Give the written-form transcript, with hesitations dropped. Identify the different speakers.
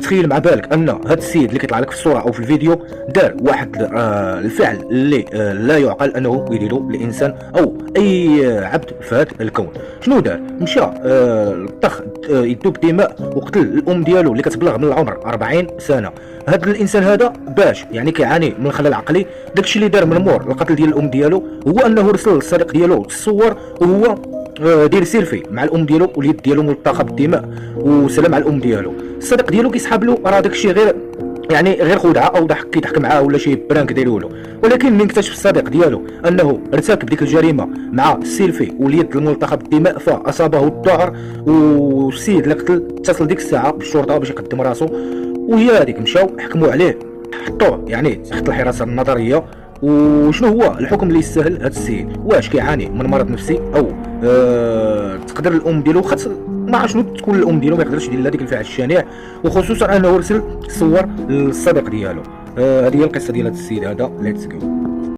Speaker 1: تخيل مع بالك ان هذا السيد اللي كيطلع لك في الصوره او في الفيديو دار واحد الفعل اللي لا يعقل انه يديرو الانسان او اي عبد في هذا الكون. شنو دار؟ مشى طخ يدو بدماء وقتل الام ديالو اللي كتبلغ من العمر 40 سنه. هذا الانسان هذا باش يعني كيعاني من خلل عقلي، داكشي اللي دار من مور القتل ديال الام ديالو هو انه رسل للصديق ديالو تصور وهو داير سيلفي مع الام ديالو واليد ديالو ملطخه بالدماء وسلام على الام ديالو. الصديق ديالو كيسحاب له راه داكشي غير يعني غير خدعه او كيضحك معاه ولا شي برانك دايروا له، ولكن من اكتشف الصديق ديالو انه ارتكب ديك الجريمه مع السيلفي واليد الملطخه بالدماء فاصابه الذعر، والسيد اللي قتل اتصل ديك الساعه بالشرطه باش يقدم راسو، وهي هذيك مشاو حكموا عليه حطوه يعني تحت الحراسه النظريه. وشنو هو الحكم اللي يستاهل هذا السيد؟ واش كيعاني من مرض نفسي او تقدر الام ديالو ما عرفت شنو تكون الام ديالو ما يقدرش يدير هذيك الفعل الشنيع، وخصوصا انه رسل صور للصديق ديالو. هذه هي القصه ديال هذا السيد هذا. ليتس جو.